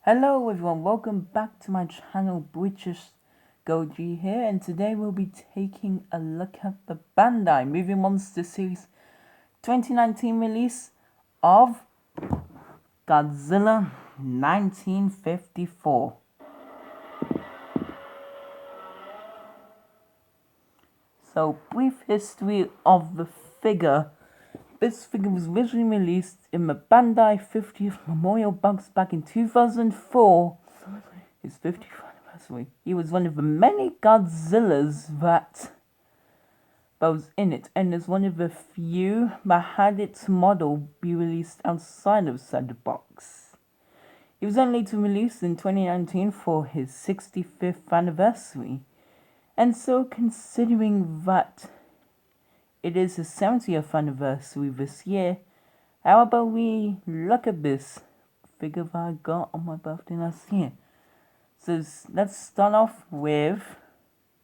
Hello everyone, welcome back to my channel, British Goji here, and today we'll be taking a look at the Bandai Movie Monster Series 2019 release of Godzilla 1954. So, brief history of the figure. This figure was originally released in the Bandai 50th Memorial Box back in 2004. His 50th anniversary. He was one of the many Godzillas that was in it, and is one of the few that had its model be released outside of said box. He was only to release in 2019 for his 65th anniversary, and so considering that it is his 70th anniversary this year, how about we look at this figure that I got on my birthday last year. So let's start off with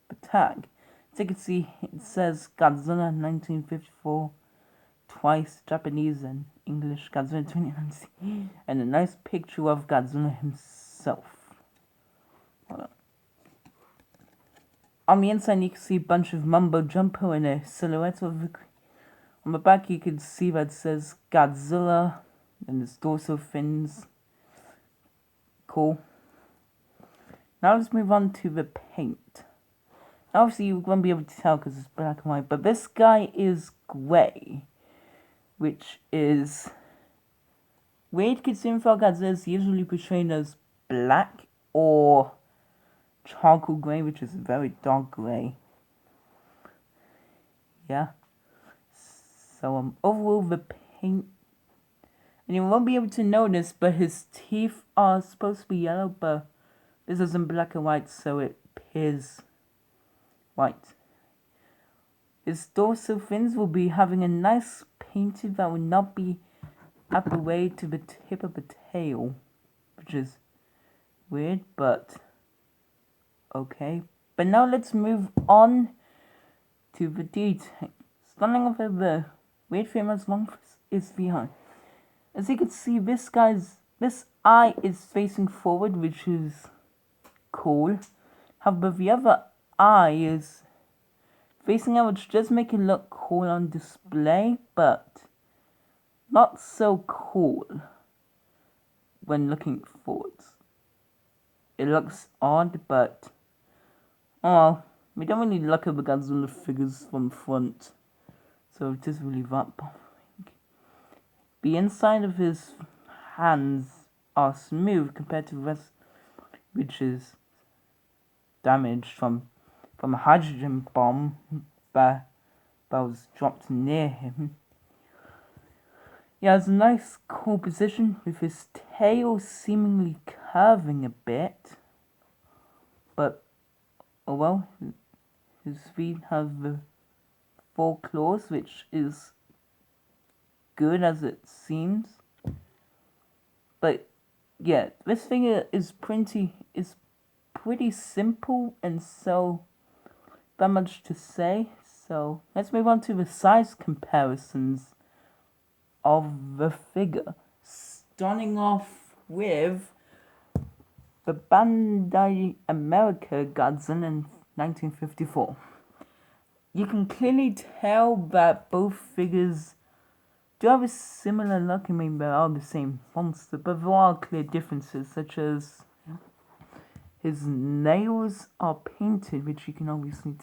the tag. As you can see, it says Godzilla 1954, twice Japanese and English Godzilla 2019, and a nice picture of Godzilla himself. On the inside, you can see a bunch of mumbo jumbo and a silhouette of the. On the back, you can see that it says Godzilla and its dorsal fins. Cool. Now let's move on to the paint. Obviously, you won't be able to tell because it's black and white, but this guy is grey, which is weird considering Godzilla is usually portrayed as black or charcoal grey, which is very dark grey. Yeah. So overall, the paint, and you won't be able to notice, but his teeth are supposed to be yellow, but this isn't black and white, so it appears white. His dorsal fins will be having a nice painted that will not be at the way to the tip of the tail, which is weird, but okay. But now let's move on to the detail. Starting off with the weird famous long is behind. As you can see, this eye is facing forward, which is cool. However, the other eye is facing out, which does make it look cool on display, but not so cool when looking forwards. It looks odd, but we don't really look at the Godzilla figures from front, so it is really that bothering. The inside of his hands are smooth compared to the rest, which is damaged from a hydrogen bomb that was dropped near him. He has a nice cool position with his tail seemingly curving a bit, but oh well, his feet have the 4 claws, which is good as it seems. But yeah, this figure is pretty simple, and so that much to say. So let's move on to the size comparisons of the figure, starting off with the Bandai America Godzilla in 1954. You can clearly tell that both figures do have a similar look. I mean, they are the same monster, but there are clear differences, such as his nails are painted, which you can obviously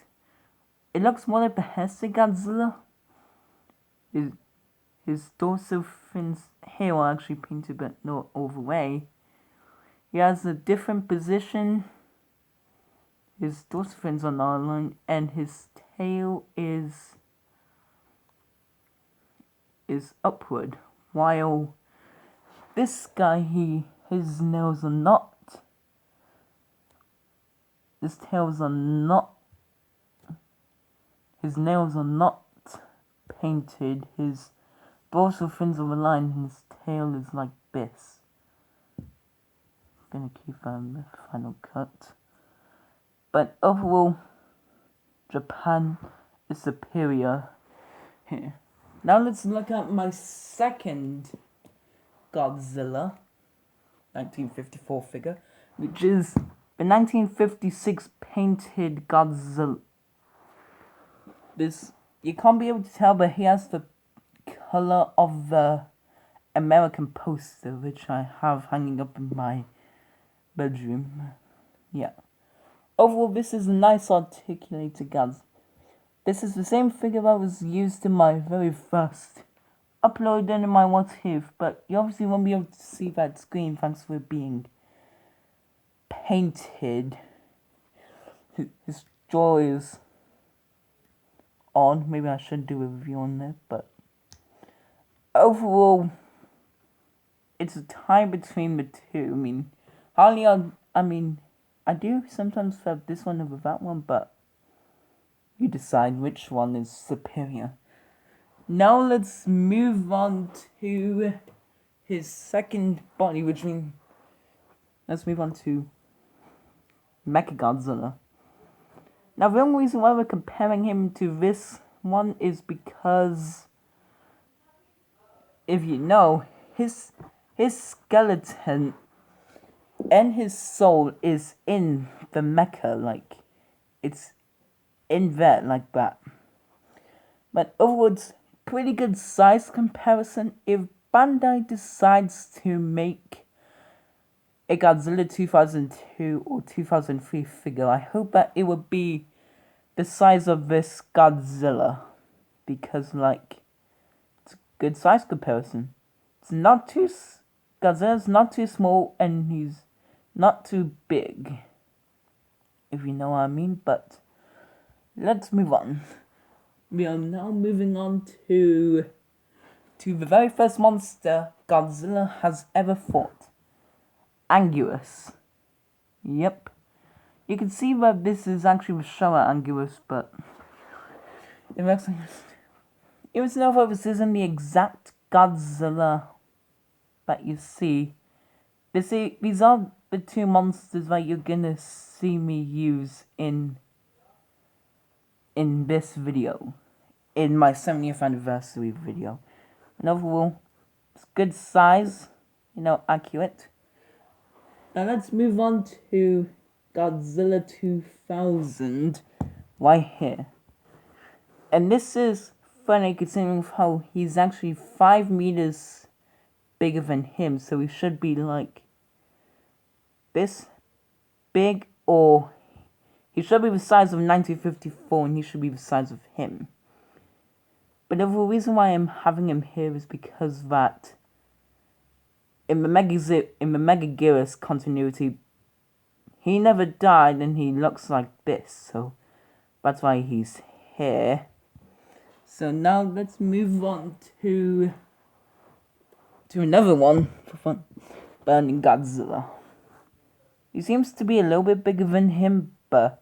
it looks more like the Hesse Godzilla. His dorsal fins here are actually painted, but not all the way. He has a different position. His dorsal fins are not aligned, and his tail is upward, while this guy, his nails are not. His nails are not painted. His dorsal fins are aligned, and his tail is like this. I'm gonna keep that in the final cut. But overall, Japan is superior here. Now let's look at my second Godzilla, 1954 figure, which is the 1956 painted Godzilla. This, you can't be able to tell, but he has the color of the American poster, which I have hanging up in my bedroom. Yeah. Overall, this is a nice articulated Godzilla. This is the same figure that was used in my very first upload and in my What If, but you obviously won't be able to see that screen thanks for it being painted. His jaw is on. Maybe I should do a review on it, but overall, it's a tie between the two. I do sometimes have this one over that one, but you decide which one is superior. Now let's move on to his second body, which means let's move on to Mechagodzilla. Now the only reason why we're comparing him to this one is because, if you know, his skeleton and his soul is in the mecha, like it's in there like that. But overwards, pretty good size comparison. If Bandai decides to make a Godzilla 2002 or 2003 figure, I hope that it would be the size of this Godzilla, because like it's a good size comparison. It's not too Godzilla's not too small and he's not too big, if you know what I mean. But let's move on. We are now moving on to the very first monster Godzilla has ever fought. Anguirus. Yep. You can see that this is actually the shower Anguirus, but it looks like even though this isn't the exact Godzilla that you see, these are the two monsters that you're gonna see me use in this video, in my 70th anniversary video. And overall, it's good size, accurate. Now let's move on to Godzilla 2000 right here. And this is funny considering how he's actually 5 meters bigger than him, so he should be like this big, or he should be the size of 1954 and he should be the size of him. But the reason why I'm having him here is because that in the Megaguirus continuity, he never died and he looks like this, so that's why he's here. So now let's move on to another one for fun. Burning Godzilla. He seems to be a little bit bigger than him, but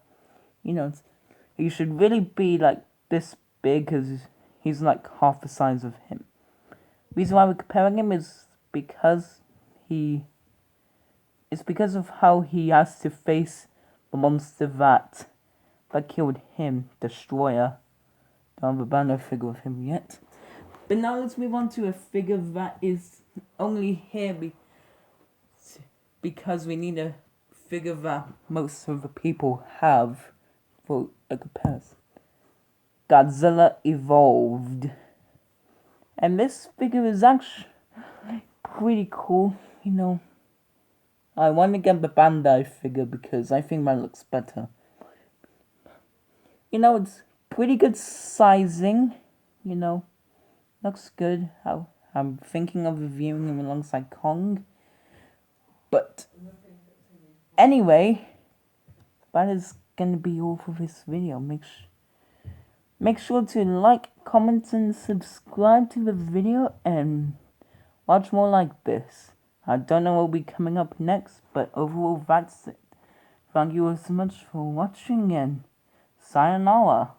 he should really be like this big because he's like half the size of him. The reason why we're comparing him is because of how he has to face the monster that killed him, Destroyer. Don't have a banner figure of him yet. But now let's move on to a figure that is only here because we need a figure that most of the people have for a comparison. Godzilla Evolved. And this figure is actually pretty cool, I want to get the Bandai figure because I think that looks better. It's pretty good sizing, looks good. How I'm thinking of reviewing him alongside Kong. But anyway, that is gonna be all for this video. Make sure to like, comment, and subscribe to the video and watch more like this. I don't know what will be coming up next, but overall that's it. Thank you all so much for watching and sayonara.